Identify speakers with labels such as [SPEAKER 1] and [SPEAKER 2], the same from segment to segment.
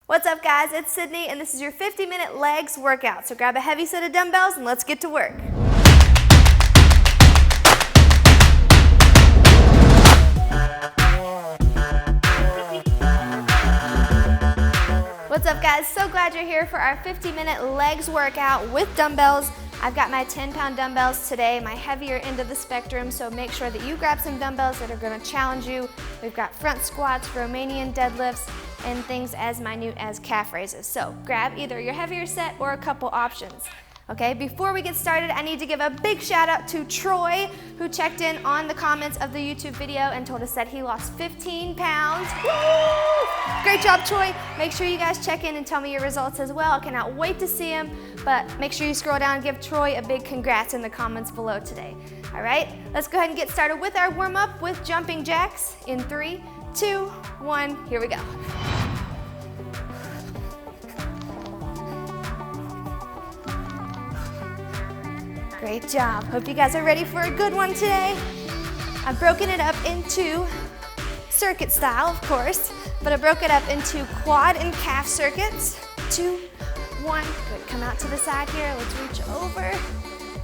[SPEAKER 1] What's up guys, it's Sydney and this is your 50-minute legs workout. So grab a heavy set of dumbbells and let's get to work. What's up guys, so glad you're here for our 50-minute legs workout with dumbbells. I've got my 10-pound dumbbells today, my heavier end of the spectrum, so make sure that you grab some dumbbells that are going to challenge you. We've got front squats, Romanian deadlifts, and things as minute as calf raises. So grab either your heavier set or a couple options. Okay, before we get started, I need to give a big shout out to Troy, who checked in on the comments of the YouTube video and told us that he lost 15 pounds. Woo! Great job, Troy. Make sure you guys check in and tell me your results as well. I cannot wait to see him, but make sure you scroll down and give Troy a big congrats in the comments below today. All right, let's go ahead and get started with our warm-up with jumping jacks in 3, 2, 1, here we go. Great job. Hope you guys are ready for a good one today. I've broken it up into circuit style, of course, but I broke it up into quad and calf circuits. 2, 1, good. Come out to the side here. Let's reach over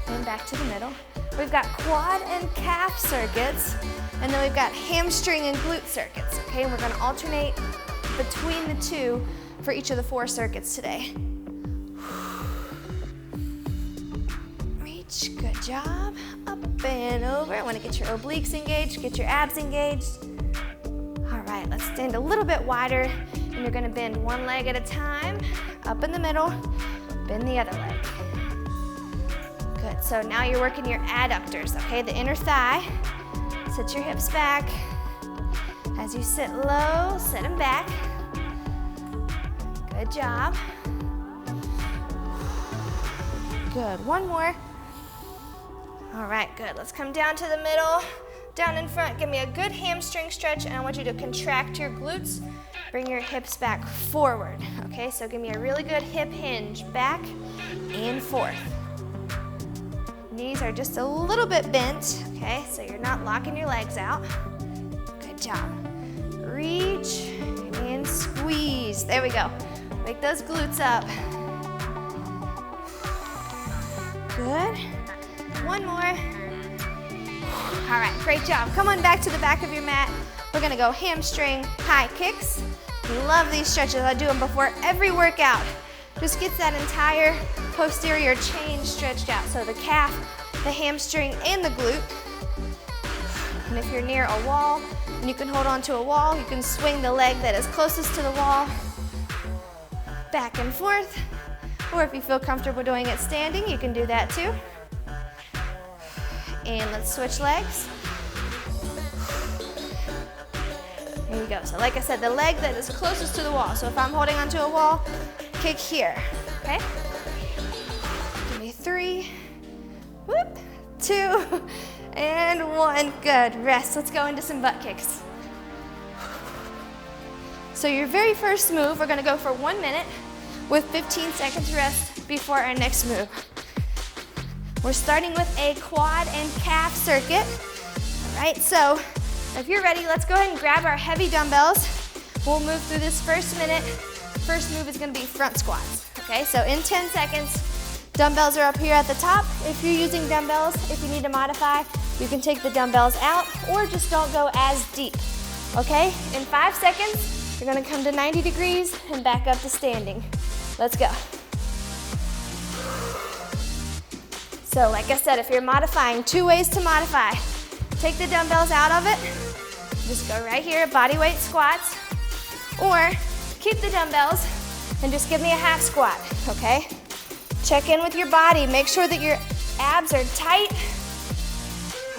[SPEAKER 1] and back to the middle. We've got quad and calf circuits, and then we've got hamstring and glute circuits, okay? And we're gonna alternate between the two for each of the 4 circuits today. Good job. Up and over. I want to get your obliques engaged, get your abs engaged. All right, let's stand a little bit wider, and you're going to bend one leg at a time. Up in the middle, bend the other leg. Good. So now you're working your adductors, okay? The inner thigh. Sit your hips back. As you sit low, sit them back. Good job. Good. One more. All right, good. Let's come down to the middle, down in front. Give me a good hamstring stretch, and I want you to contract your glutes. Bring your hips back forward, okay? So give me a really good hip hinge, back and forth. Knees are just a little bit bent, okay? So you're not locking your legs out. Good job. Reach and squeeze. There we go. Make those glutes up. Good. One more. All right, great job. Come on back to the back of your mat. We're gonna go hamstring high kicks. Love these stretches. I do them before every workout. Just gets that entire posterior chain stretched out. So the calf, the hamstring, and the glute. And if you're near a wall and you can hold on to a wall, you can swing the leg that is closest to the wall back and forth. Or if you feel comfortable doing it standing, you can do that too. And let's switch legs. There you go. So like I said, the leg that is closest to the wall. So if I'm holding onto a wall, kick here, okay? Give me 3, whoop, 2, and 1. Good, rest. Let's go into some butt kicks. So your very first move, we're gonna go for 1 minute with 15 seconds rest before our next move. We're starting with a quad and calf circuit. All right, so if you're ready, let's go ahead and grab our heavy dumbbells. We'll move through this first minute. First move is gonna be front squats, okay? So in 10 seconds, dumbbells are up here at the top. If you're using dumbbells, if you need to modify, you can take the dumbbells out or just don't go as deep, okay? In 5 seconds, you're gonna come to 90 degrees and back up to standing. Let's go. So like I said, if you're modifying, 2 ways to modify. Take the dumbbells out of it. Just go right here, body weight squats. Or keep the dumbbells and just give me a half squat, okay? Check in with your body. Make sure that your abs are tight,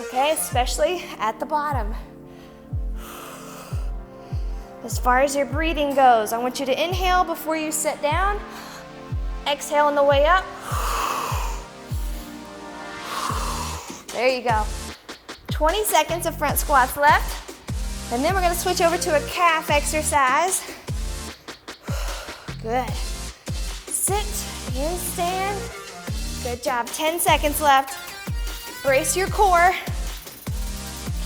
[SPEAKER 1] okay? Especially at the bottom. As far as your breathing goes, I want you to inhale before you sit down. Exhale on the way up. There you go. 20 seconds of front squats left. And then we're gonna switch over to a calf exercise. Good. Sit and stand. Good job, 10 seconds left. Brace your core.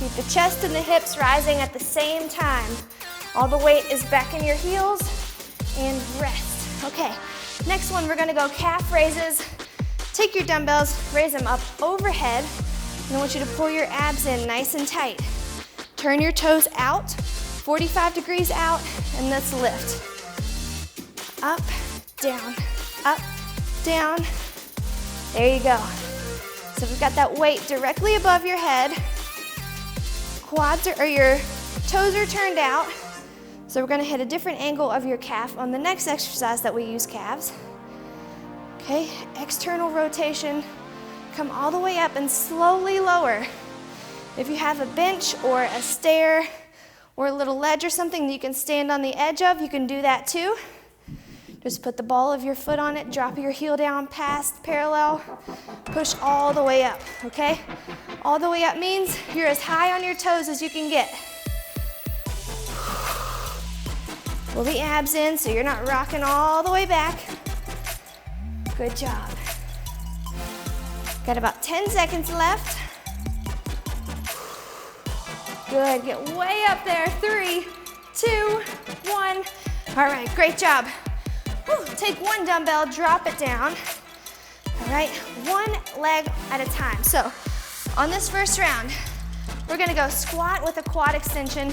[SPEAKER 1] Keep the chest and the hips rising at the same time. All the weight is back in your heels and rest. Okay, next one, we're gonna go calf raises. Take your dumbbells, raise them up overhead, and I want you to pull your abs in nice and tight. Turn your toes out, 45 degrees out, and let's lift. Up, down, up, down. There you go. So we've got that weight directly above your head. Quads or your toes are turned out. So we're gonna hit a different angle of your calf on the next exercise that we use calves. Okay, external rotation. Come all the way up and slowly lower. If you have a bench or a stair or a little ledge or something that you can stand on the edge of, you can do that too. Just put the ball of your foot on it, drop your heel down past parallel, push all the way up, okay? All the way up means you're as high on your toes as you can get. Pull the abs in so you're not rocking all the way back. Good job. Got about 10 seconds left. Good, get way up there. 3, 2, 1. All right, great job. Take one dumbbell, drop it down. All right, one leg at a time. So on this first round, we're gonna go squat with a quad extension,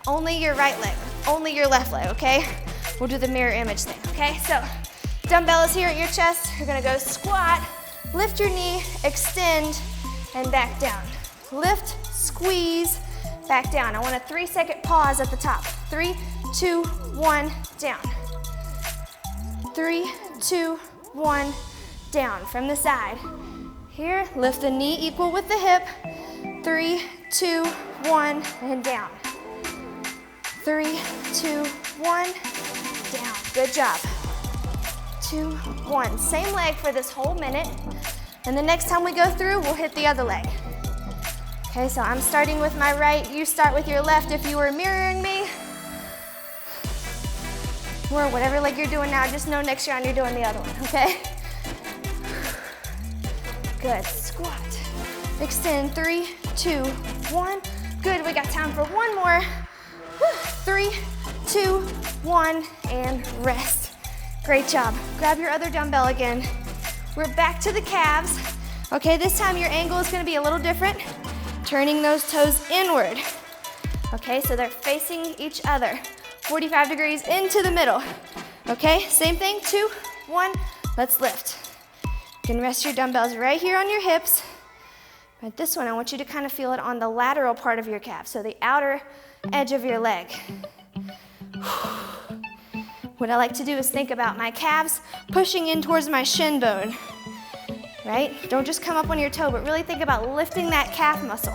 [SPEAKER 1] only your right leg, only your left leg, okay? We'll do the mirror image thing, okay? So dumbbell is here at your chest. You're gonna go squat, lift your knee, extend, and back down. Lift, squeeze, back down. I want a 3-second pause at the top. 3, 2, 1, down. 3, 2, 1, down. From the side. Here, lift the knee equal with the hip. 3, 2, 1, and down. 3, 2, 1, down. Good job. 2, 1. Same leg for this whole minute. And the next time we go through, we'll hit the other leg. Okay, so I'm starting with my right. You start with your left if you were mirroring me. Or whatever leg you're doing now, just know next round you're doing the other one, okay? Good, squat. Extend, 3, 2, 1. Good, we got time for one more. 3, 2, 1, and rest. Great job. Grab your other dumbbell again. We're back to the calves. Okay, this time your angle is gonna be a little different. Turning those toes inward. Okay, so they're facing each other. 45 degrees into the middle. Okay, same thing, 2, 1, let's lift. You can rest your dumbbells right here on your hips. But this one, I want you to kind of feel it on the lateral part of your calf, so the outer edge of your leg. What I like to do is think about my calves pushing in towards my shin bone, right? Don't just come up on your toe, but really think about lifting that calf muscle.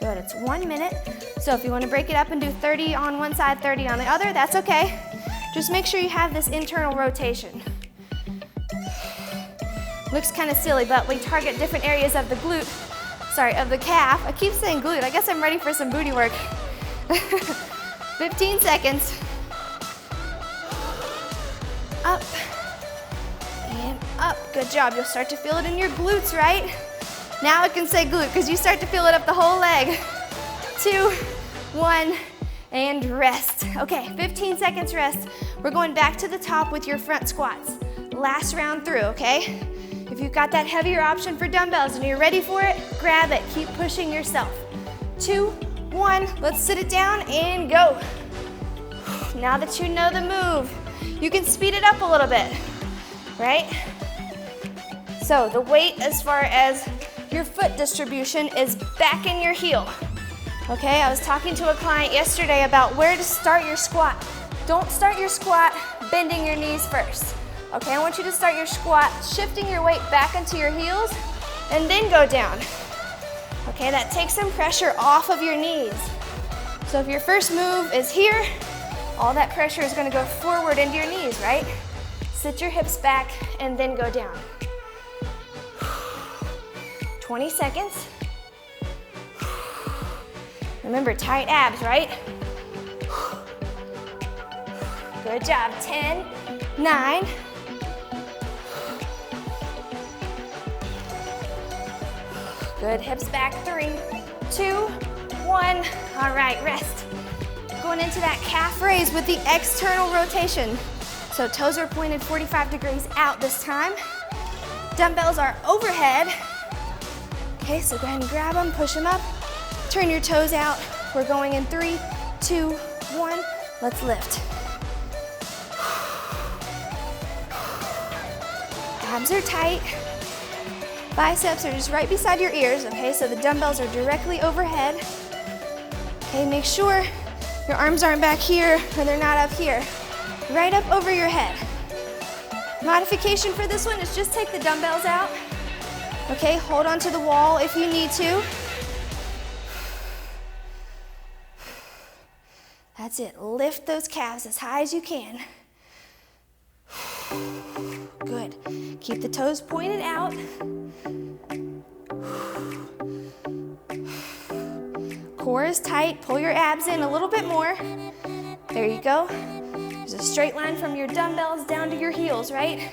[SPEAKER 1] Good, it's 1 minute. So if you want to break it up and do 30 on one side, 30 on the other, that's okay. Just make sure you have this internal rotation. Looks kind of silly, but we target different areas of the of the calf. I keep saying glute. I guess I'm ready for some booty work. 15 seconds. Up and up. Good job. You'll start to feel it in your glutes, right? Now I can say glute because you start to feel it up the whole leg. 2, 1, and rest. Okay, 15 seconds rest. We're going back to the top with your front squats. Last round through, okay? If you've got that heavier option for dumbbells and you're ready for it, grab it. Keep pushing yourself. 2, 1, let's sit it down and go. Now that you know the move, you can speed it up a little bit, right? So the weight as far as your foot distribution is back in your heel. Okay, I was talking to a client yesterday about where to start your squat. Don't start your squat bending your knees first. Okay, I want you to start your squat shifting your weight back into your heels and then go down. Okay, that takes some pressure off of your knees. So if your first move is here, all that pressure is going to go forward into your knees, right? Sit your hips back and then go down. 20 seconds. Remember, tight abs, right? Good job. 10, 9. Good, hips back. 3, 2, 1. All right, rest. going into that calf raise with the external rotation. So toes are pointed 45 degrees out this time. Dumbbells are overhead. Okay, so go ahead and grab them, push them up, turn your toes out. We're going in 3, 2, 1. Let's lift. Abs are tight. Biceps are just right beside your ears, okay? So the dumbbells are directly overhead. Okay, make sure your arms aren't back here or they're not up here. Right up over your head. Modification for this one is just take the dumbbells out. Okay, hold on to the wall if you need to. That's it, lift those calves as high as you can. Good, keep the toes pointed out. Core is tight, pull your abs in a little bit more. There you go. There's a straight line from your dumbbells down to your heels, right?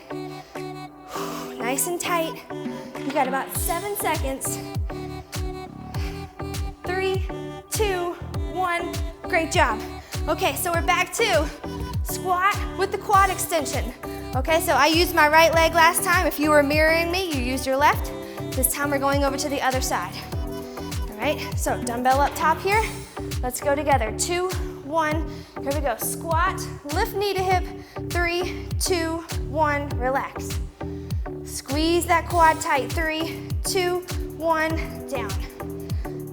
[SPEAKER 1] Nice and tight. You got about 7 seconds. 3, 2, 1, great job. Okay, so we're back to squat with the quad extension. Okay, so I used my right leg last time. If you were mirroring me, you used your left. This time we're going over to the other side. All right, so dumbbell up top here. Let's go together. 2, 1, here we go. Squat, lift knee to hip. 3, 2, 1, relax. Squeeze that quad tight. 3, 2, 1, down.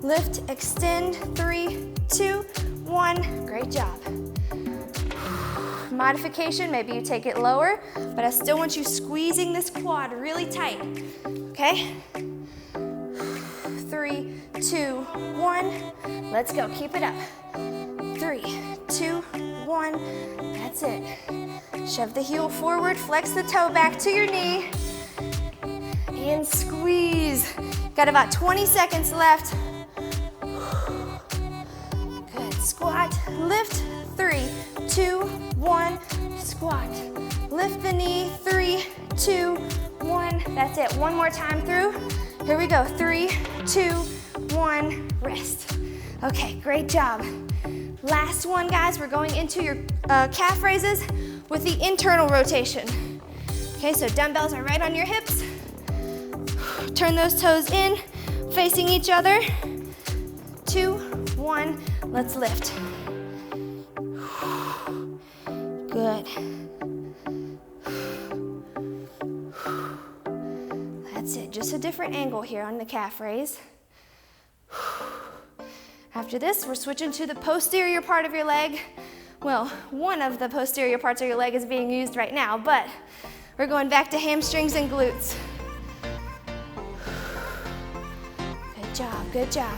[SPEAKER 1] Lift, extend. 3, 2, 1, great job. Modification, maybe you take it lower, but I still want you squeezing this quad really tight, okay? 3, 2, 1, let's go, keep it up. 3, 2, 1, that's it. Shove the heel forward, flex the toe back to your knee, and squeeze. Got about 20 seconds left. Good, squat, lift, 3, 2, 1, squat. Lift the knee, 3, 2, 1, that's it. One more time through. Here we go, 3, 2, 1, rest. Okay, great job. Last one, guys, we're going into your calf raises with the internal rotation. Okay, so dumbbells are right on your hips. Turn those toes in, facing each other. 2, 1, let's lift. Good. That's it, just a different angle here on the calf raise. After this, we're switching to the posterior part of your leg. Well, one of the posterior parts of your leg is being used right now, but we're going back to hamstrings and glutes. Good job, good job.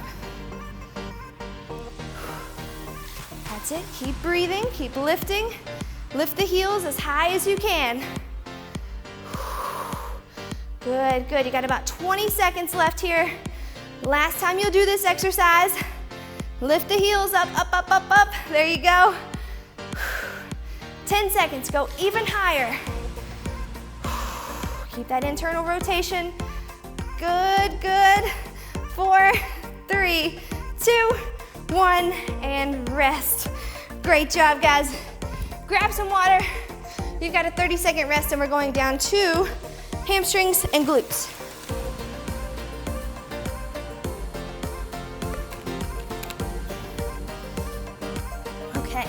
[SPEAKER 1] That's it, keep breathing, keep lifting. Lift the heels as high as you can. Good, good. You got about 20 seconds left here. Last time you'll do this exercise. Lift the heels up, up, up, up, up. There you go. 10 seconds, go even higher. Keep that internal rotation. Good, good. 4, 3, 2, 1, and rest. Great job, guys. Grab some water. You've got a 30-second rest, and we're going down to hamstrings and glutes. Okay,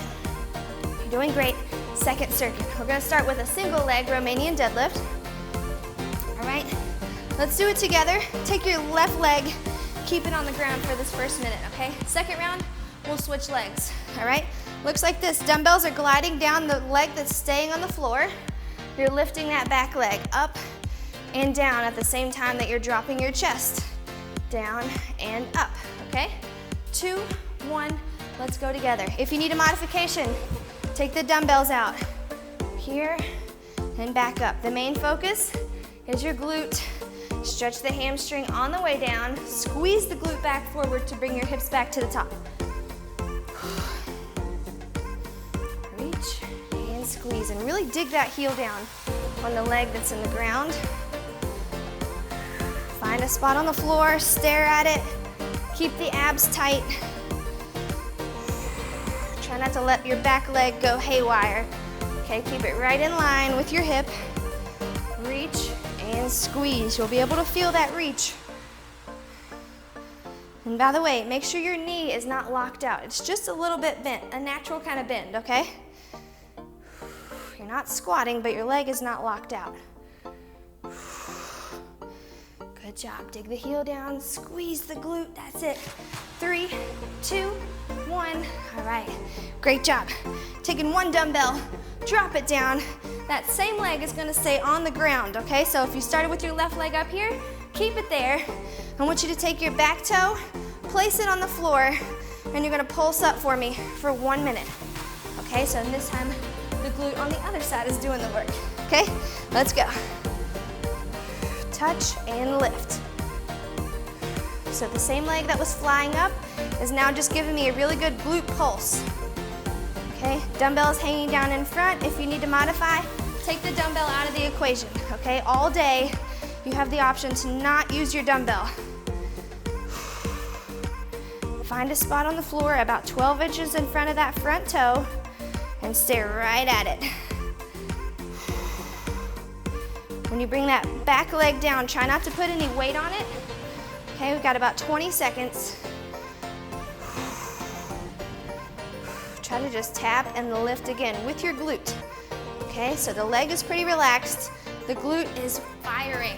[SPEAKER 1] you're doing great. Second circuit. We're gonna start with a single leg Romanian deadlift. All right, let's do it together. Take your left leg, keep it on the ground for this first minute, okay? Second round, we'll switch legs, all right? Looks like this. Dumbbells are gliding down the leg that's staying on the floor. You're lifting that back leg up and down at the same time that you're dropping your chest. Down and up, okay? 2, 1, let's go together. If you need a modification, take the dumbbells out. Here and back up. The main focus is your glute. Stretch the hamstring on the way down. Squeeze the glute back forward to bring your hips back to the top. Reach and squeeze, and really dig that heel down on the leg that's in the ground. Find a spot on the floor, stare at it. Keep the abs tight. Try Try not to let your back leg go haywire. Okay, keep it right in line with your hip. Reach and squeeze. You'll be able to feel that reach. And by the way, make sure your knee is not locked out. It's just a little bit bent, a natural kind of bend, okay? You're not squatting, but your leg is not locked out. Good job. Dig the heel down, squeeze the glute. That's it. 3, 2, 1. All right. Great job. Taking one dumbbell, drop it down. That same leg is going to stay on the ground, okay? So if you started with your left leg up here, keep it there. I want you to take your back toe, place it on the floor, and you're going to pulse up for me for 1 minute. Okay, so this time the glute on the other side is doing the work. Okay, let's go. Touch and lift. So the same leg that was flying up is now just giving me a really good glute pulse. Okay, dumbbells hanging down in front. If you need to modify, take the dumbbell out of the equation. Okay, all day you have the option to not use your dumbbell. Find a spot on the floor about 12 inches in front of that front toe and stay right at it. When you bring that back leg down, try not to put any weight on it. Okay, we've got about 20 seconds. Try to just tap and lift again with your glute. Okay, so the leg is pretty relaxed. The glute is firing.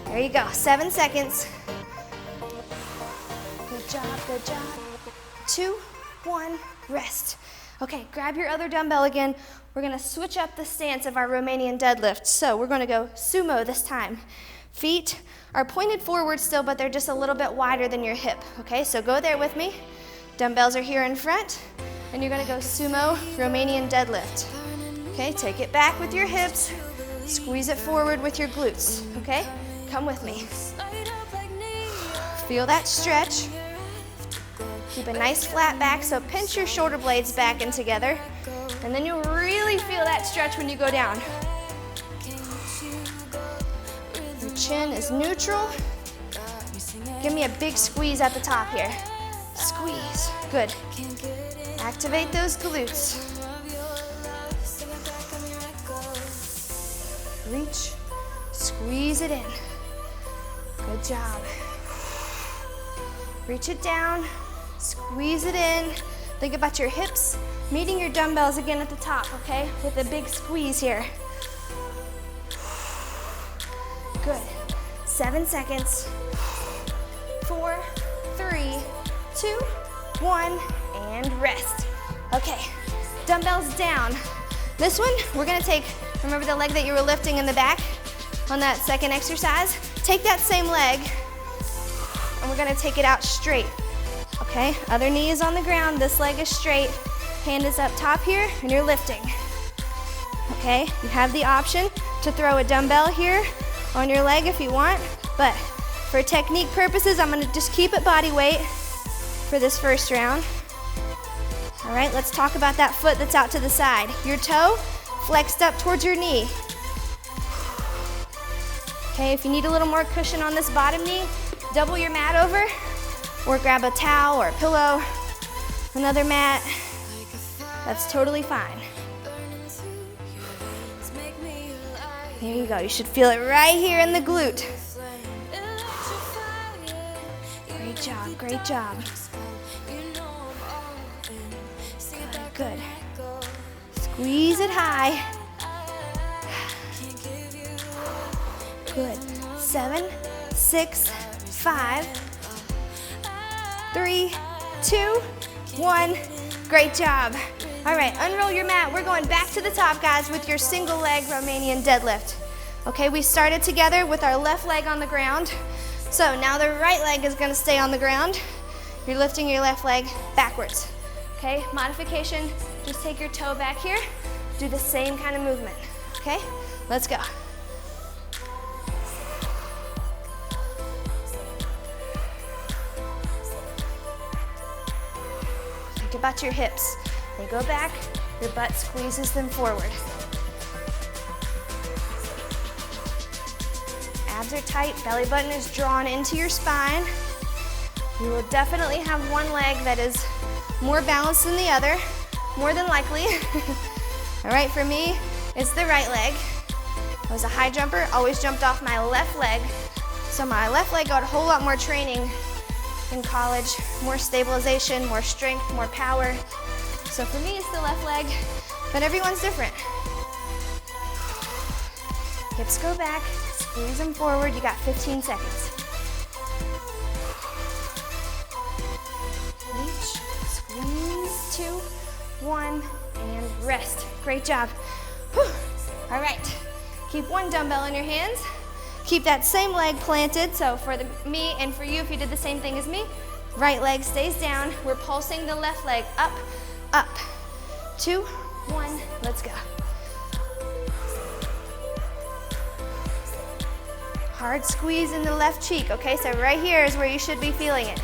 [SPEAKER 1] There you go, 7 seconds. Good job, good job. 2, 1, rest. Okay, grab your other dumbbell again. We're gonna switch up the stance of our Romanian deadlift. So we're gonna go sumo this time. Feet are pointed forward still, but they're just a little bit wider than your hip. Okay, so go there with me. Dumbbells are here in front, and you're gonna go sumo Romanian deadlift. Okay, take it back with your hips, squeeze it forward with your glutes, okay? Come with me. Feel that stretch. Keep a nice flat back, so pinch your shoulder blades back in together, and then you'll really feel that stretch when you go down. Your chin is neutral. Give me a big squeeze at the top here. Squeeze, good. Activate those glutes. Reach, squeeze it in. Good job. Reach it down, squeeze it in. Think about your hips meeting your dumbbells again at the top, okay? With a big squeeze here. Good. 7 seconds. 4, 3, 2, 1, and rest. Okay, dumbbells down. This one, we're gonna take, remember the leg that you were lifting in the back on that second exercise? Take that same leg, and we're gonna take it out straight. Okay, other knee is on the ground, this leg is straight, hand is up top here, and you're lifting. Okay, you have the option to throw a dumbbell here on your leg if you want, but for technique purposes, I'm gonna just keep it body weight for this first round. All right, let's talk about that foot that's out to the side. Your toe flexed up towards your knee. Okay, if you need a little more cushion on this bottom knee, double your mat over, or grab a towel or a pillow, another mat. That's totally fine. There you go, you should feel it right here in the glute. Great job, great job. Good. Squeeze it high. Good. 7, 6, 5, 3, 2, 1. Great job. All right, unroll your mat. We're going back to the top, guys, with your single leg Romanian deadlift. Okay, we started together with our left leg on the ground. So now the right leg is gonna stay on the ground. You're lifting your left leg backwards. Okay, modification, just take your toe back here, do the same kind of movement. Okay, let's go. Think about your hips. They go back, your butt squeezes them forward. Abs are tight, belly button is drawn into your spine. You will definitely have one leg that is more balanced than the other. more than likely. All right, for me, it's the right leg. I was a high jumper, always jumped off my left leg. So my left leg got a whole lot more training in college, more stabilization, more strength, more power. So for me, it's the left leg, but everyone's different. Hips go back, squeeze them forward. You got 15 seconds. Reach, squeeze, 2, 1, and rest. Great job. Whew. All right, keep one dumbbell in your hands. Keep that same leg planted. So for me and for you, if you did the same thing as me, right leg stays down. We're pulsing the left leg up, up. 2, 1, let's go. Hard squeeze in the left cheek, okay? So right here is where you should be feeling it.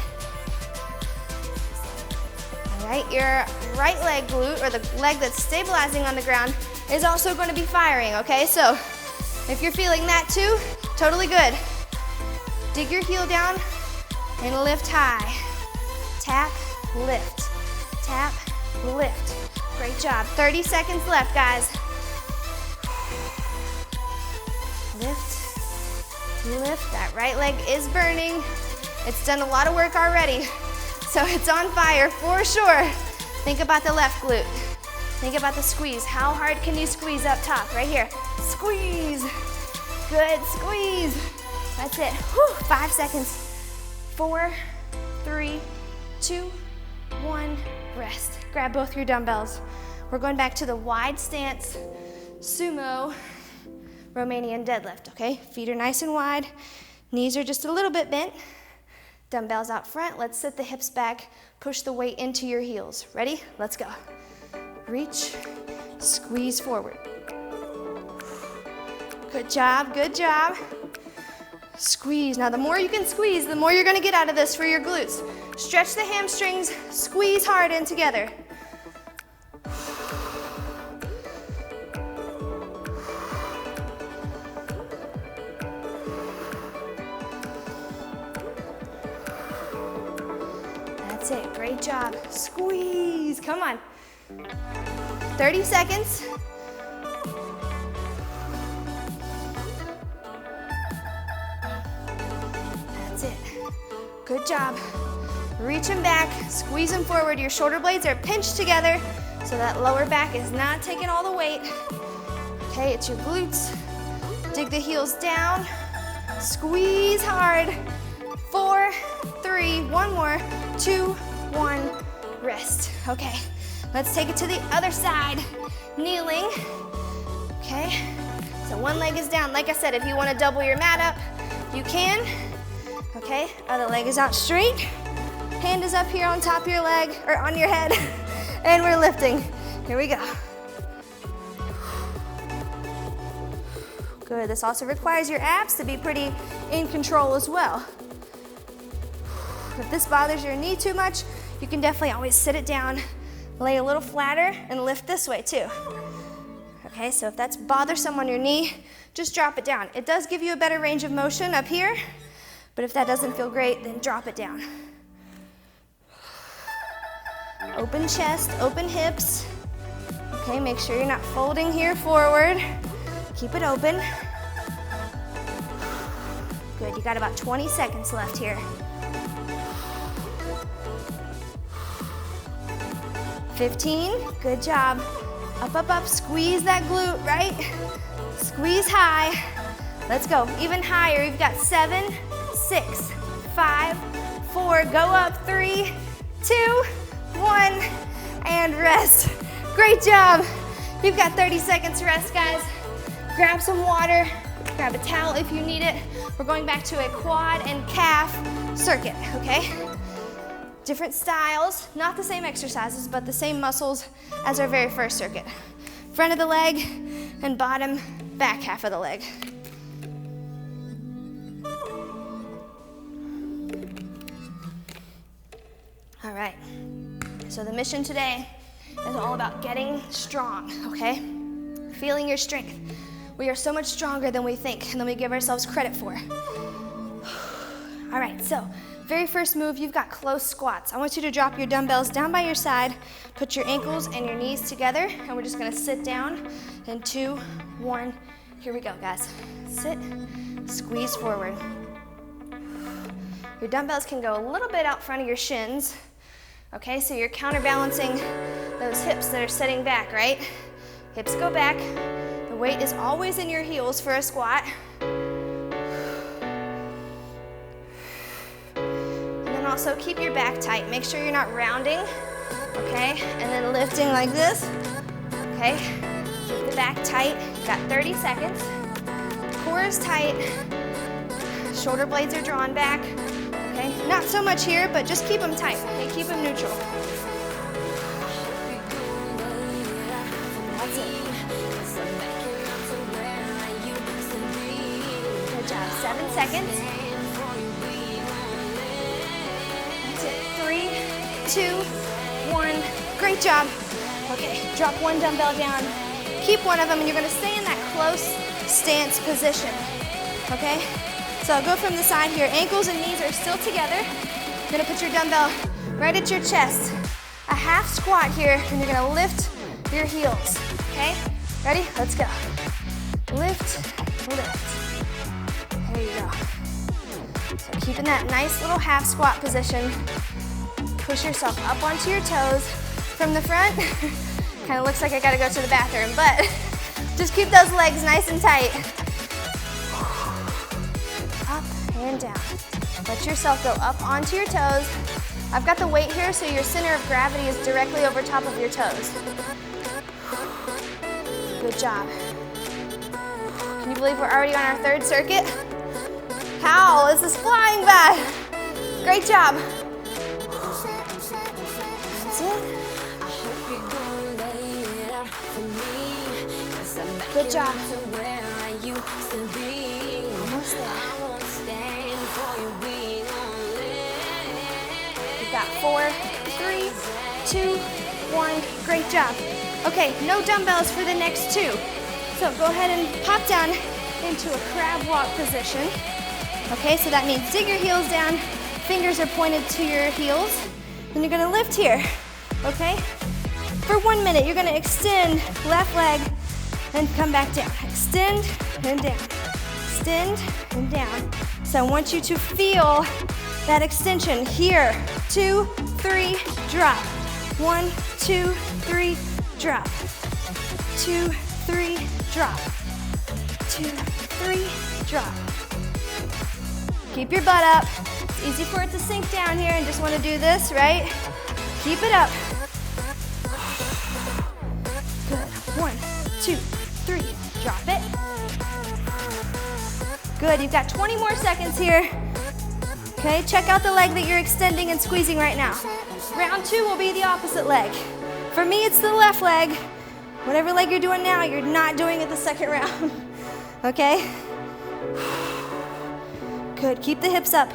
[SPEAKER 1] All right, your right leg glute, or the leg that's stabilizing on the ground, is also going to be firing, okay? So if you're feeling that too, totally good. Dig your heel down and lift high. Tap, lift, tap, lift. Great job. 30 seconds left, guys. Lift, lift. That right leg is burning. It's done a lot of work already, so it's on fire for sure. Think about the left glute. Think about the squeeze. How hard can you squeeze up top? Right here. Squeeze. Good, squeeze. That's it. Whew. 5 seconds. 4, 3, 2, 1, rest. Grab both your dumbbells. We're going back to the wide stance, sumo, Romanian deadlift, okay? Feet are nice and wide. Knees are just a little bit bent. Dumbbells out front. Let's sit the hips back. Push the weight into your heels. Ready? Let's go. Reach, squeeze forward. Good job, good job. Squeeze. Now the more you can squeeze, the more you're gonna get out of this for your glutes. Stretch the hamstrings, squeeze hard in together. That's it, great job. Squeeze, come on. 30 seconds. That's it. Good job. Reach them back, squeeze them forward. Your shoulder blades are pinched together so that lower back is not taking all the weight. Okay, it's your glutes. Dig the heels down. Squeeze hard. 4, 3, one more, 2, 1, rest. Okay, let's take it to the other side. Kneeling, okay? So one leg is down. Like I said, if you want to double your mat up, you can. Okay, other leg is out straight. Hand is up here on top of your leg, or on your head, and we're lifting. Here we go. Good, this also requires your abs to be pretty in control as well. If this bothers your knee too much, you can definitely always sit it down, lay a little flatter, and lift this way too. Okay, so if that's bothersome on your knee, just drop it down. It does give you a better range of motion up here, but if that doesn't feel great, then drop it down. Open chest, open hips. Okay, make sure you're not folding here forward. Keep it open. Good, you got about 20 seconds left here. 15, good job. Up, up, up, squeeze that glute, right? Squeeze high. Let's go, even higher. You've got 7, 6, 5, 4, go up, 3, 2, 1, and rest. Great job. You've got 30 seconds to rest, guys. Grab some water, grab a towel if you need it. We're going back to a quad and calf circuit, okay? Different styles, not the same exercises, but the same muscles as our very first circuit. Front of the leg and bottom, back half of the leg. All right, so the mission today is all about getting strong, okay? Feeling your strength. We are so much stronger than we think and than we give ourselves credit for. All right, so Very first move, you've got close squats. I want you to drop your dumbbells down by your side, put your ankles and your knees together, and we're just gonna sit down in 2, 1. Here we go, guys. Sit, squeeze forward. Your dumbbells can go a little bit out front of your shins. Okay, so you're counterbalancing those hips that are sitting back, right? Hips go back. The weight is always in your heels for a squat. And then also keep your back tight. Make sure you're not rounding, okay? And then lifting like this, okay? Keep the back tight. You've got 30 seconds. Core is tight. Shoulder blades are drawn back. Okay, not so much here, but just keep them tight, okay? Keep them neutral. That's it. Good job, 7 seconds. That's it, 3, 2, 1. Great job. Okay, drop one dumbbell down. Keep one of them, and you're gonna stay in that close stance position, okay? So go from the side here. Ankles and knees are still together. You're gonna put your dumbbell right at your chest. A half squat here, and you're gonna lift your heels, okay? Ready? Let's go. Lift, lift. There you go. So keeping that nice little half squat position. Push yourself up onto your toes. From the front, kind of looks like I gotta go to the bathroom, but just keep those legs nice and tight. And down. Let yourself go up onto your toes. I've got the weight here, so your center of gravity is directly over top of your toes. Good job. Can you believe we're already on our 3rd circuit? How? This is flying by. Great job. That's it. Good job. Almost there. You've got 4, 3, 2, 1. Great job. Okay, no dumbbells for the next 2. So go ahead and pop down into a crab walk position. Okay, so that means dig your heels down, fingers are pointed to your heels, and you're gonna lift here, okay? For 1 minute, you're gonna extend left leg and come back down. Extend and down, extend and down. So I want you to feel that extension here. 2, 3, drop. 1, 2, 3, drop. 2, 3, drop. 2, 3, drop. Keep your butt up. It's easy for it to sink down here and just want to do this, right? Keep it up. Good. 1, 2, 3, drop it. Good, you've got 20 more seconds here. Okay, check out the leg that you're extending and squeezing right now. Round 2 will be the opposite leg. For me, it's the left leg. Whatever leg you're doing now, you're not doing it the second round. Okay? Good, keep the hips up.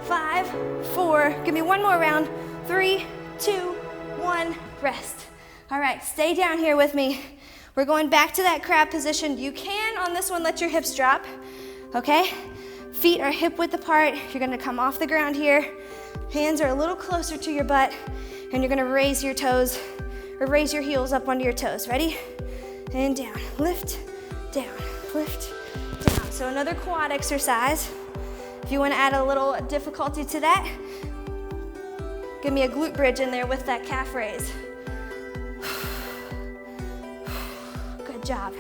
[SPEAKER 1] 5, 4, give me one more round. 3, 2, 1, rest. All right, stay down here with me. We're going back to that crab position. You can, on this one, let your hips drop, okay? Feet are hip width apart. You're gonna come off the ground here. Hands are a little closer to your butt, and you're gonna raise your toes, or raise your heels up onto your toes. Ready? And down, lift, down, lift, down. So another quad exercise. If you wanna add a little difficulty to that, give me a glute bridge in there with that calf raise. Good job.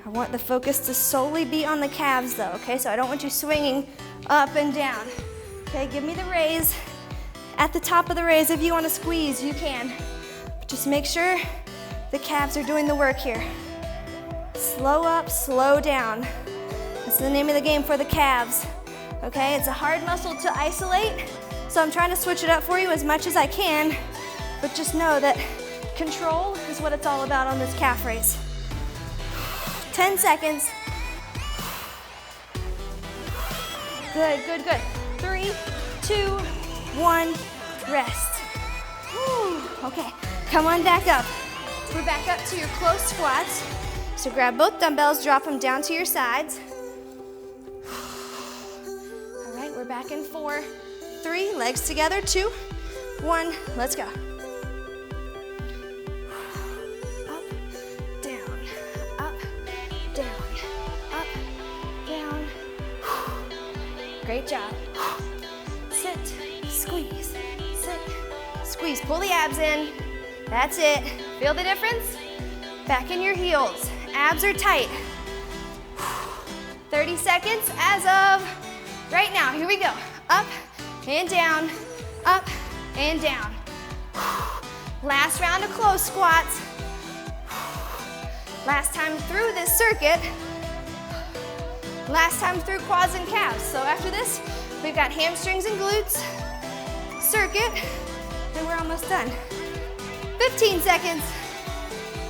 [SPEAKER 1] I want the focus to solely be on the calves though, okay? So I don't want you swinging up and down. Okay, give me the raise. At the top of the raise, if you want to squeeze, you can. But just make sure the calves are doing the work here. Slow up, slow down. That's the name of the game for the calves. Okay, it's a hard muscle to isolate, so I'm trying to switch it up for you as much as I can, but just know that control is what it's all about on this calf raise. 10 seconds. Good, good, good. 3, 2, 1, rest. Whew. Okay, come on back up. We're back up to your close squats. So grab both dumbbells, drop them down to your sides. All back in 4, 3, legs together, 2, 1, let's go. Up, down, up, down, up, down. Great job. Sit, squeeze, sit, squeeze. Pull the abs in. That's it. Feel the difference? Back in your heels. Abs are tight. 30 seconds as of right now. Here we go. Up and down, up and down. Last round of close squats. Last time through this circuit. Last time through quads and calves. So after this, we've got hamstrings and glutes, circuit, and we're almost done. 15 seconds.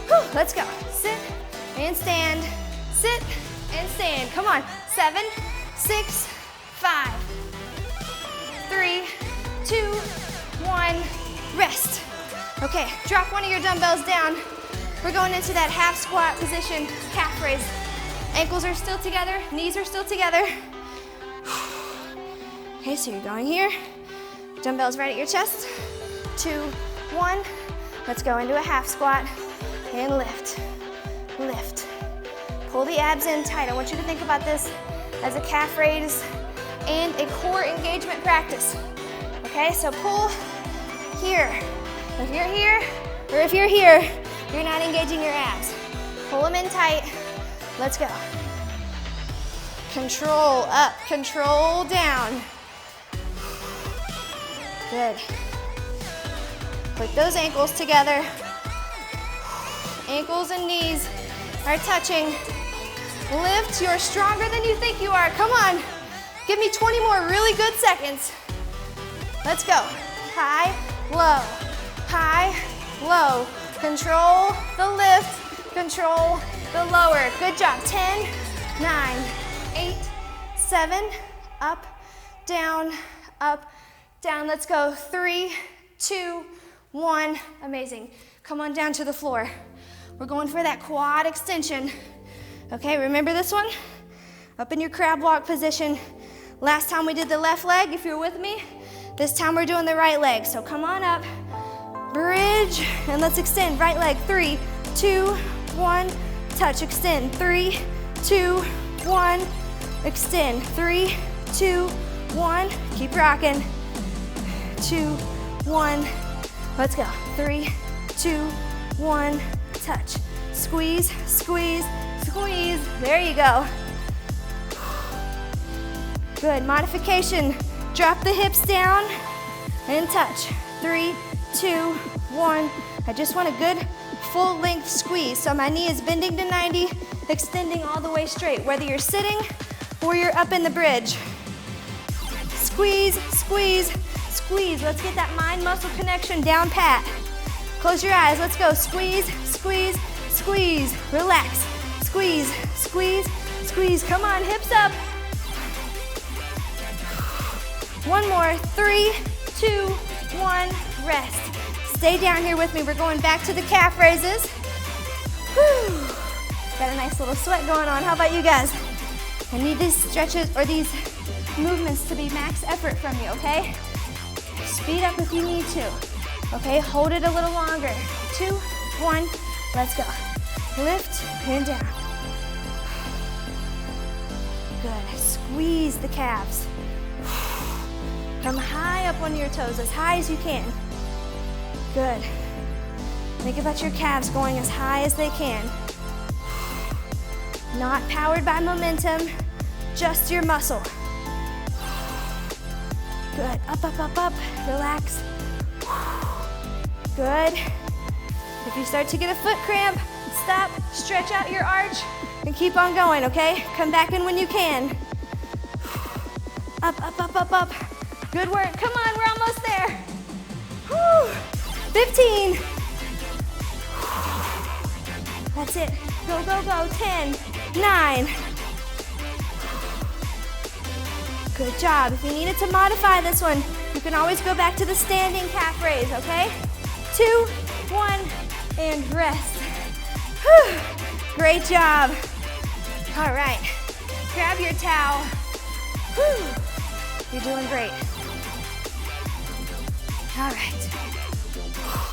[SPEAKER 1] Whew, let's go. Sit and stand, sit and stand. Come on. 7, 6, 5, 3, 2, 1, rest. Okay, drop one of your dumbbells down. We're going into that half squat position, calf raise. Ankles are still together, knees are still together. Okay, so you're going here. Dumbbells right at your chest. 2, 1. Let's go into a half squat and lift, lift. Pull the abs in tight. I want you to think about this as a calf raise and a core engagement practice. Okay, so pull here. If you're here, or if you're here, you're not engaging your abs. Pull them in tight. Let's go. Control up, control down. Good. Put those ankles together. Ankles and knees are touching. Lift, you're stronger than you think you are. Come on. Give me 20 more really good seconds. Let's go. High, low, high, low. Control the lift, control the lower. Good job. 10, 9, 8, 7, up, down, down. Let's go. 3, 2, 1. Amazing. Come on down to the floor. We're going for that quad extension. Okay, remember this one? Up in your crab walk position. Last time we did the left leg, if you're with me. This time we're doing the right leg. So come on up, bridge, and let's extend. Right leg, 3, 2, 1, touch, extend. 3, 2, 1, extend. 3, 2, 1, keep rocking. 2, 1, let's go. 3, 2, 1, touch. Squeeze, squeeze, squeeze. There you go. Good, modification. Drop the hips down and touch. 3, 2, 1. I just want a good full length squeeze. So my knee is bending to 90, extending all the way straight, whether you're sitting or you're up in the bridge. Squeeze, squeeze, squeeze. Let's get that mind-muscle connection down pat. Close your eyes, let's go. Squeeze, squeeze, squeeze. Relax. Squeeze, squeeze, squeeze. Come on, hips up. One more. 3, 2, 1, rest. Stay down here with me. We're going back to the calf raises. Whew. Got a nice little sweat going on. How about you guys? I need these stretches or these movements to be max effort from you, okay? Speed up if you need to. Okay, hold it a little longer. 2, 1, let's go. Lift and down. Good. Squeeze the calves. Come high up on your toes, as high as you can. Good. Think about your calves going as high as they can. Not powered by momentum, just your muscle. Good. Up, up, up, up. Relax. Good. If you start to get a foot cramp, stop, stretch out your arch, and keep on going, okay? Come back in when you can. Up, up, up, up, up. Good work. Come on, we're almost there. Whew. 15. That's it. Go, go, go. 10, 9. Good job. If you needed to modify this one, you can always go back to the standing calf raise, okay? 2, 1, and rest. Whew. Great job. All right. Grab your towel. Whew. You're doing great. All right.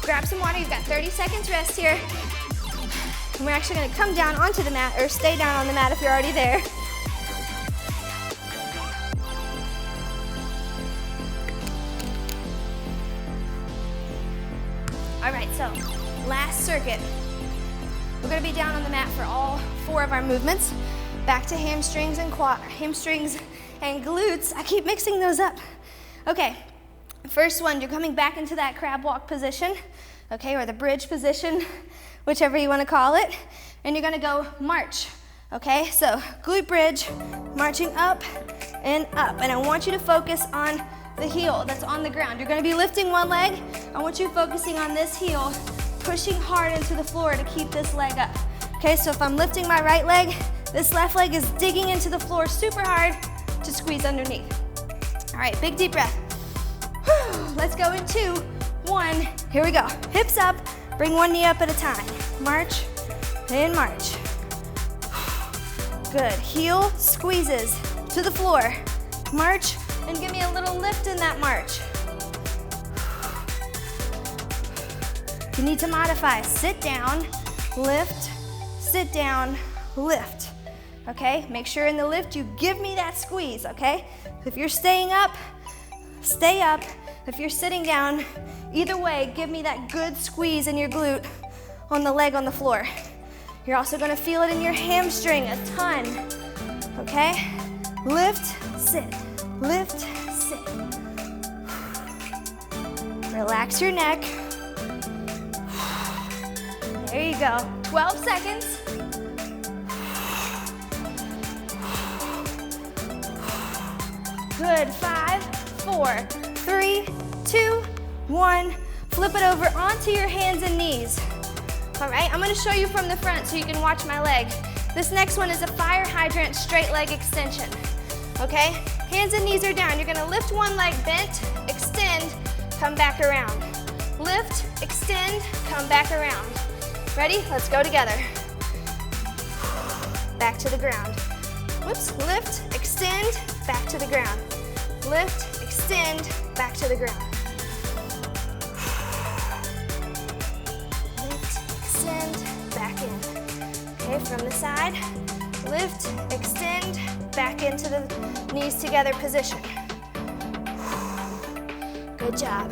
[SPEAKER 1] Grab some water. You've got 30 seconds rest here. And we're actually gonna come down onto the mat, or stay down on the mat if you're already there. All right, so last circuit. We're gonna be down on the mat for all 4 of our movements. Back to hamstrings and glutes. I keep mixing those up. Okay, first one, you're coming back into that crab walk position, okay, or the bridge position, whichever you wanna call it, and you're gonna go march, okay? So glute bridge, marching up, and I want you to focus on the heel that's on the ground. You're gonna be lifting one leg. I want you focusing on this heel, pushing hard into the floor to keep this leg up. Okay, so if I'm lifting my right leg, this left leg is digging into the floor super hard to squeeze underneath. All right, big deep breath. Let's go in 2, 1, here we go. Hips up, bring one knee up at a time. March and march. Good, heel squeezes to the floor. March, and give me a little lift in that march. You need to modify, sit down, lift, sit down, lift. Okay, make sure in the lift you give me that squeeze, okay? If you're staying up, stay up. If you're sitting down, either way, give me that good squeeze in your glute on the leg on the floor. You're also gonna feel it in your hamstring a ton, okay? Lift, sit, lift, sit. Relax your neck. There you go, 12 seconds. Good, 5, 4, 3, 2, 1. Flip it over onto your hands and knees. All right, I'm gonna show you from the front so you can watch my leg. This next one is a fire hydrant straight leg extension, okay? Hands and knees are down. You're gonna lift one leg bent, extend, come back around. Lift, extend, come back around. Ready? Let's go together. Back to the ground. Whoops, lift, extend, back to the ground. Lift, extend, back to the ground. Lift, extend, back in. Okay, from the side, lift, extend, back into the knees together position. Good job.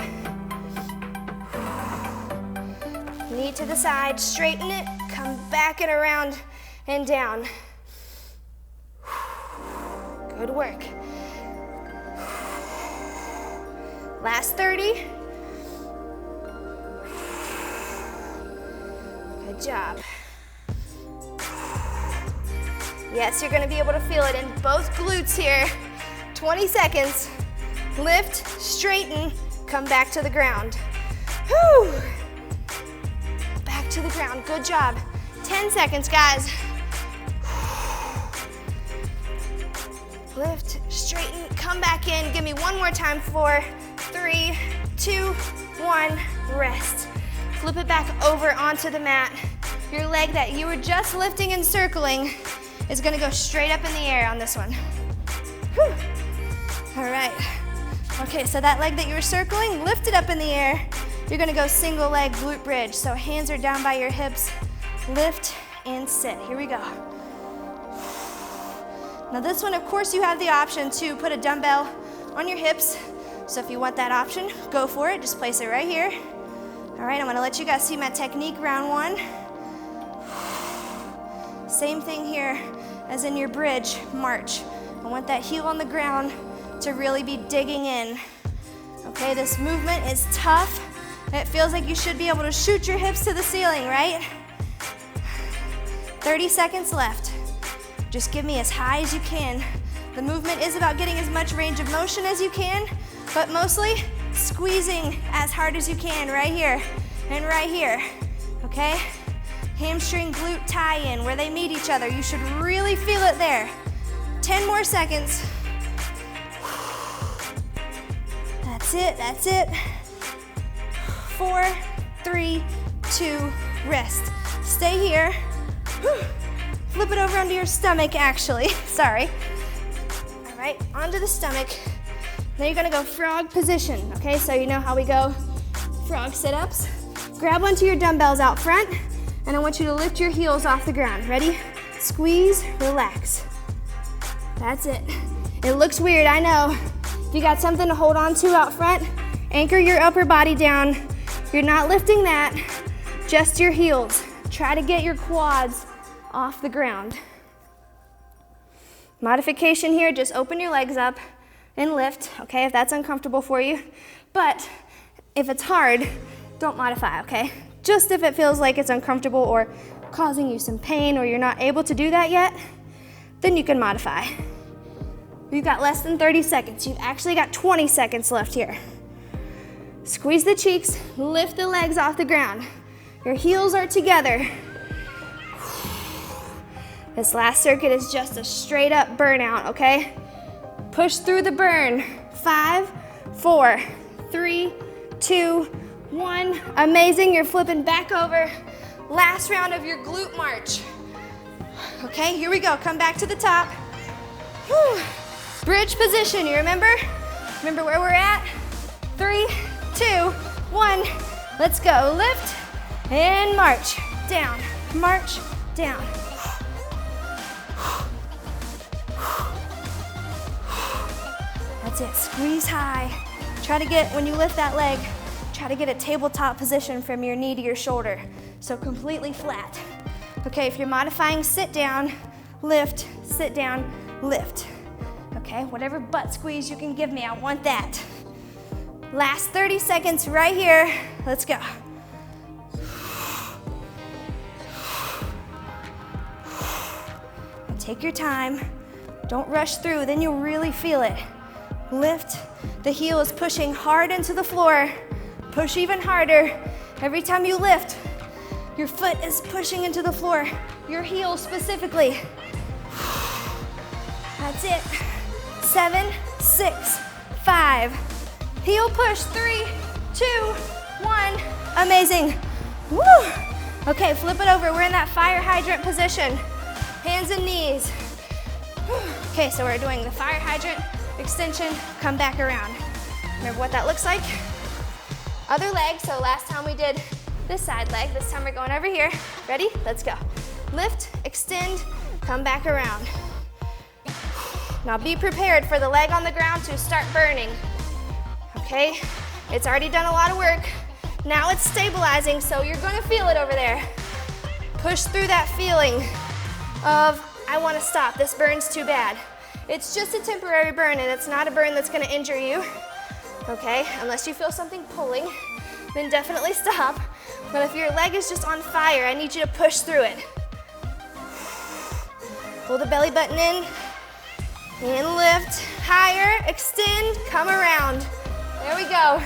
[SPEAKER 1] Knee to the side, straighten it, come back and around and down. Good work. Last 30. Good job. Yes, you're gonna be able to feel it in both glutes here. 20 seconds. Lift, straighten, come back to the ground. Whew. Back to the ground, good job. 10 seconds, guys. Lift, straighten, come back in. Give me one more time. 4, 3, 2, 1, rest. Flip it back over onto the mat. Your leg that you were just lifting and circling is gonna go straight up in the air on this one. Whew. All right. Okay, so that leg that you were circling, lift it up in the air. You're gonna go single leg glute bridge. So hands are down by your hips. Lift and sit. Here we go. Now this one, of course, you have the option to put a dumbbell on your hips. So if you want that option, go for it. Just place it right here. All right, I'm gonna let you guys see my technique, round 1. Same thing here as in your bridge, march. I want that heel on the ground to really be digging in. Okay, this movement is tough. It feels like you should be able to shoot your hips to the ceiling, right? 30 seconds left. Just give me as high as you can. The movement is about getting as much range of motion as you can, but mostly squeezing as hard as you can right here and right here, okay? Hamstring glute tie-in, where they meet each other. You should really feel it there. 10 more seconds. That's it, that's it. 4, 3, 2, rest. Stay here. Flip it over onto your stomach, actually. Sorry. All right, onto the stomach. Then you're gonna go frog position, okay? So you know how we go frog sit-ups. Grab onto your dumbbells out front, and I want you to lift your heels off the ground. Ready? Squeeze, relax. That's it. It looks weird, I know. If you got something to hold on to out front, anchor your upper body down. You're not lifting that, just your heels. Try to get your quads off the ground. Modification here, just open your legs up and lift, okay, if that's uncomfortable for you. But if it's hard, don't modify, okay? Just if it feels like it's uncomfortable or causing you some pain or you're not able to do that yet, then you can modify. You've got less than 30 seconds. You've actually got 20 seconds left here. Squeeze the cheeks, lift the legs off the ground. Your heels are together. This last circuit is just a straight up burnout, okay? Push through the burn. 5, 4, 3, 2, 1. Amazing, you're flipping back over. Last round of your glute march. Okay, here we go, come back to the top. Whew. Bridge position, you remember? Remember where we're at? 3, 2, 1. Let's go, lift and march. Down, march, down. That's it, squeeze high. Try to get, when you lift that leg, try to get a tabletop position from your knee to your shoulder. So completely flat. Okay, if you're modifying sit down, lift, sit down, lift. Okay, whatever butt squeeze you can give me, I want that. Last 30 seconds right here. Let's go. And take your time. Don't rush through, then you'll really feel it. Lift. The heel is pushing hard into the floor. Push even harder. Every time you lift, your foot is pushing into the floor. Your heel specifically. That's it. 7, 6, 5. Heel push. 3, 2, 1. Amazing. Woo. Okay, flip it over. We're in that fire hydrant position. Hands and knees. Okay, so we're doing the fire hydrant extension, come back around. Remember what that looks like? Other leg, so last time we did this side leg, this time we're going over here. Ready? Let's go. Lift, extend, come back around. Now be prepared for the leg on the ground to start burning. Okay, it's already done a lot of work. Now it's stabilizing, so you're gonna feel it over there. Push through that feeling of, I wanna stop, this burns too bad. It's just a temporary burn, and it's not a burn that's gonna injure you, okay? Unless you feel something pulling, then definitely stop. But if your leg is just on fire, I need you to push through it. Pull the belly button in, and lift, higher, extend, come around. There we go.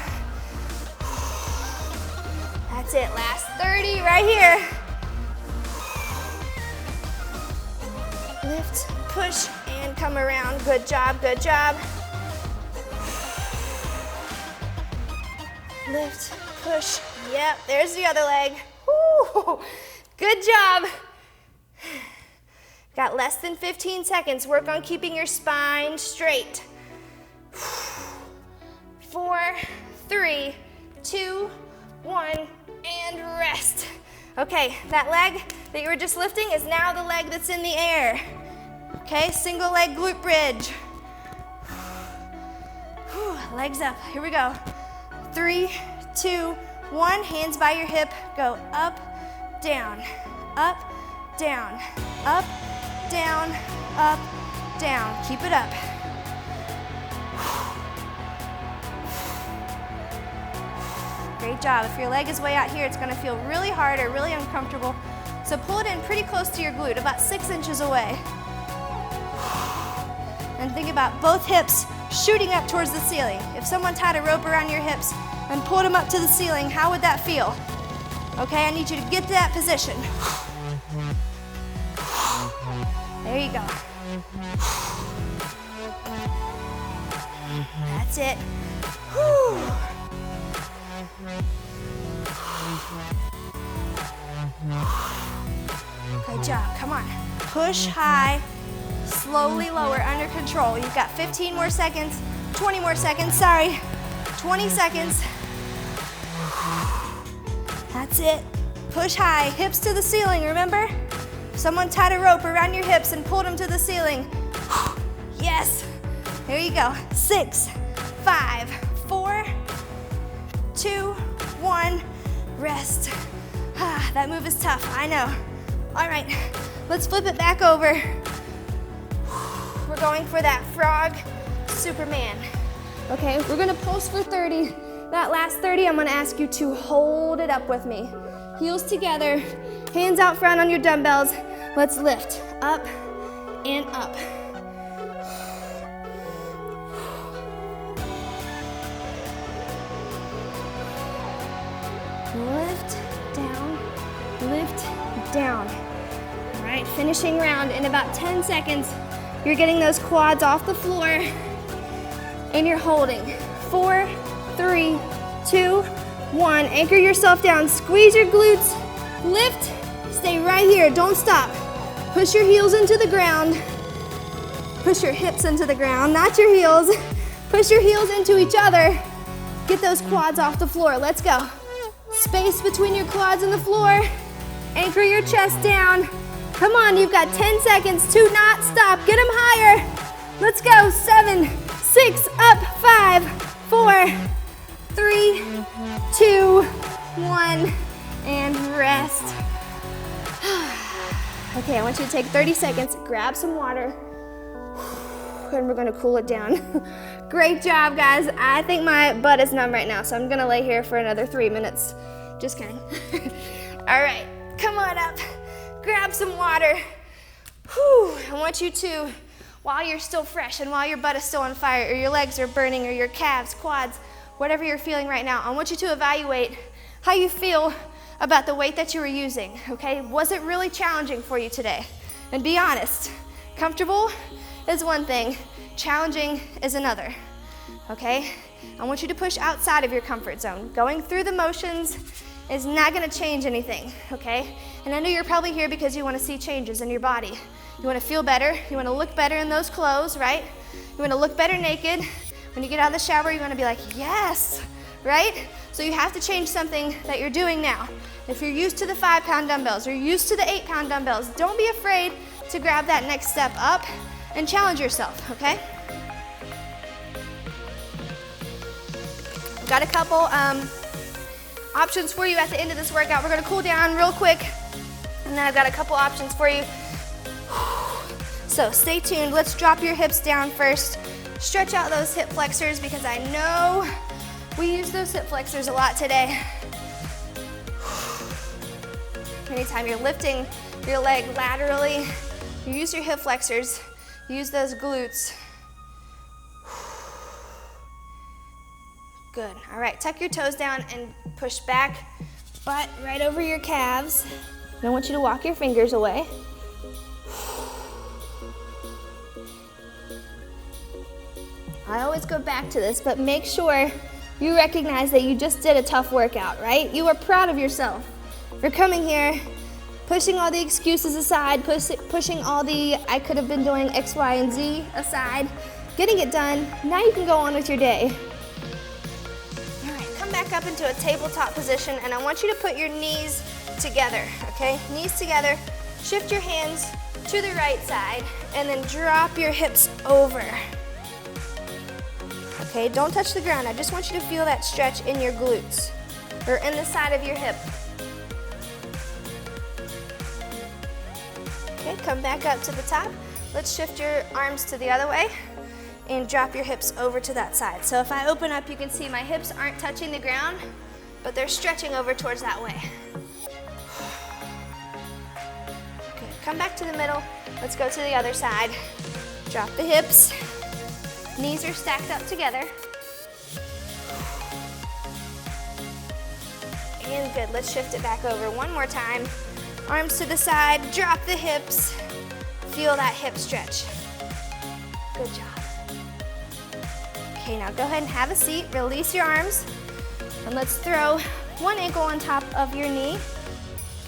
[SPEAKER 1] That's it, last 30 right here. Lift, push, and come around. Good job, good job. Lift, push, yep, there's the other leg. Woo. Good job. Got less than 15 seconds. Work on keeping your spine straight. 4, 3, 2, 1, and rest. Okay, that leg that you were just lifting is now the leg that's in the air. Okay, single leg glute bridge. Legs up, here we go. 3, 2, 1, hands by your hip, go up, down, up, down, up, down, up, down. Keep it up. Great job. If your leg is way out here, it's gonna feel really hard or really uncomfortable. So pull it in pretty close to your glute, about 6 inches away. And think about both hips shooting up towards the ceiling. If someone tied a rope around your hips and pulled them up to the ceiling, how would that feel? Okay, I need you to get to that position. There you go. That's it. Whew. Good job, come on. Push high, slowly lower, under control. You've got 15 more seconds. 20 more seconds, sorry. 20 seconds. That's it. Push high, hips to the ceiling, remember? Someone tied a rope around your hips and pulled them to the ceiling. Yes. Here you go. 6, 5, 4, 2, 1. Rest. That move is tough, I know. All right, let's flip it back over. We're going for that frog Superman. Okay, we're gonna pulse for 30. That last 30, I'm gonna ask you to hold it up with me. Heels together, hands out front on your dumbbells. Let's lift, up and up. Lift, down, lift, down. All right, finishing round in about 10 seconds. You're getting those quads off the floor and you're holding. 4, 3, 2, 1. Anchor yourself down, squeeze your glutes, lift, stay right here, don't stop. Push your heels into the ground. Push your hips into the ground, not your heels. Push your heels into each other. Get those quads off the floor, let's go. Space between your quads and the floor. Anchor your chest down. Come on, you've got 10 seconds to not stop. Get them higher. Let's go. 7, 6, up, 5, 4, 3, 2, 1, and rest. Okay, I want you to take 30 seconds, grab some water, and we're gonna cool it down. Great job, guys. I think my butt is numb right now, so I'm gonna lay here for another 3 minutes. Just kidding. All right, come on up, grab some water. Whew. I want you to, while you're still fresh and while your butt is still on fire or your legs are burning or your calves, quads, whatever you're feeling right now, I want you to evaluate how you feel about the weight that you were using, okay? Was it really challenging for you today? And be honest, comfortable is one thing, challenging is another, okay? I want you to push outside of your comfort zone. Going through the motions is not gonna change anything, okay? And I know you're probably here because you wanna see changes in your body. You wanna feel better, you wanna look better in those clothes, right? You wanna look better naked. When you get out of the shower, you wanna be like, yes, right? So you have to change something that you're doing now. If you're used to the 5-pound dumbbells or you're used to the 8-pound dumbbells, don't be afraid to grab that next step up and challenge yourself, okay? Got a couple options for you at the end of this workout. We're gonna cool down real quick, and then I've got a couple options for you. So stay tuned. Let's drop your hips down first. Stretch out those hip flexors because I know we use those hip flexors a lot today. Anytime you're lifting your leg laterally, you use your hip flexors, use those glutes. Good, all right, tuck your toes down and push back, butt right over your calves. I want you to walk your fingers away. I always go back to this, but make sure you recognize that you just did a tough workout, right? You are proud of yourself for coming here, pushing all the excuses aside, pushing all the I could have been doing X, Y, and Z aside, getting it done. Now you can go on with your day. All right, come back up into a tabletop position, and I want you to put your knees together, okay? Knees together, shift your hands to the right side, and then drop your hips over. Okay, don't touch the ground. I just want you to feel that stretch in your glutes or in the side of your hip. Okay, come back up to the top. Let's shift your arms to the other way and drop your hips over to that side. So if I open up, you can see my hips aren't touching the ground, but they're stretching over towards that way. Okay, come back to the middle. Let's go to the other side. Drop the hips. Knees are stacked up together. And good, let's shift it back over one more time. Arms to the side, drop the hips. Feel that hip stretch. Good job. Okay, now go ahead and have a seat, release your arms, and let's throw one ankle on top of your knee.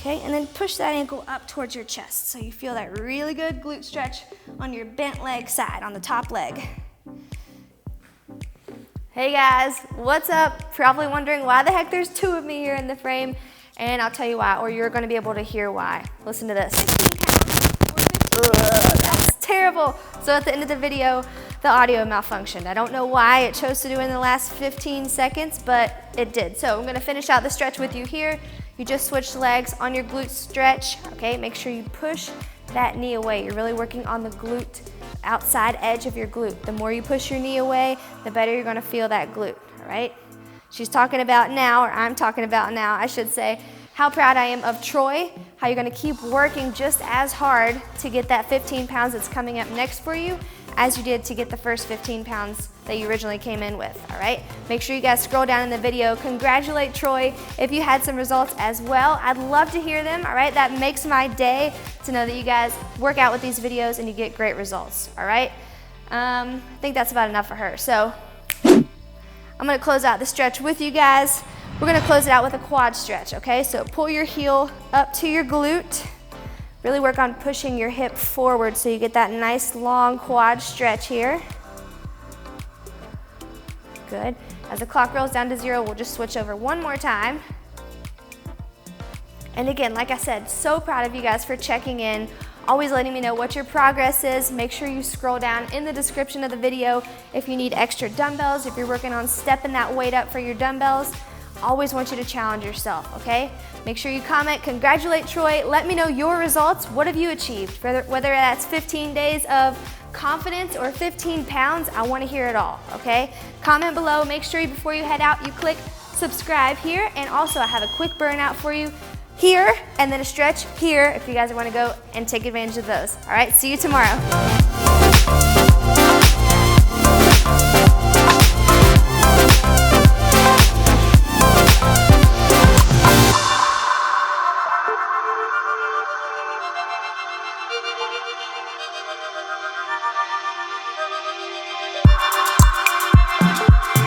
[SPEAKER 1] Okay, and then push that ankle up towards your chest so you feel that really good glute stretch on your bent leg side, on the top leg. Hey guys, what's up? Probably wondering why the heck there's two of me here in the frame, and I'll tell you why, or you're gonna be able to hear why. Listen to this. 15 pounds. That's terrible. So at the end of the video, the audio malfunctioned. I don't know why it chose to do it in the last 15 seconds, but it did. So I'm gonna finish out the stretch with you here. You just switched legs on your glute stretch, okay? Make sure you push that knee away. You're really working on the glute, outside edge of your glute. The more you push your knee away, the better you're gonna feel that glute, all right? She's talking about now, or I'm talking about now, I should say, how proud I am of Troy, how you're gonna keep working just as hard to get that 15 pounds that's coming up next for you as you did to get the first 15 pounds that you originally came in with, all right? Make sure you guys scroll down in the video. Congratulate Troy if you had some results as well. I'd love to hear them, all right? That makes my day to know that you guys work out with these videos and you get great results, all right? I think that's about enough for her. So I'm gonna close out the stretch with you guys. We're gonna close it out with a quad stretch, okay? So pull your heel up to your glute. Really work on pushing your hip forward so you get that nice long quad stretch here. Good. As the clock rolls down to 0, we'll just switch over one more time. And again, like I said, so proud of you guys for checking in, always letting me know what your progress is. Make sure you scroll down in the description of the video if you need extra dumbbells, if you're working on stepping that weight up for your dumbbells. Always want you to challenge yourself, okay? Make sure you comment, congratulate Troy, let me know your results. What have you achieved? Whether that's 15 days of confidence or 15 pounds, I wanna hear it all, okay? Comment below, make sure before you head out, you click subscribe here, and also I have a quick burnout for you here, and then a stretch here if you guys wanna go and take advantage of those. All right, see you tomorrow.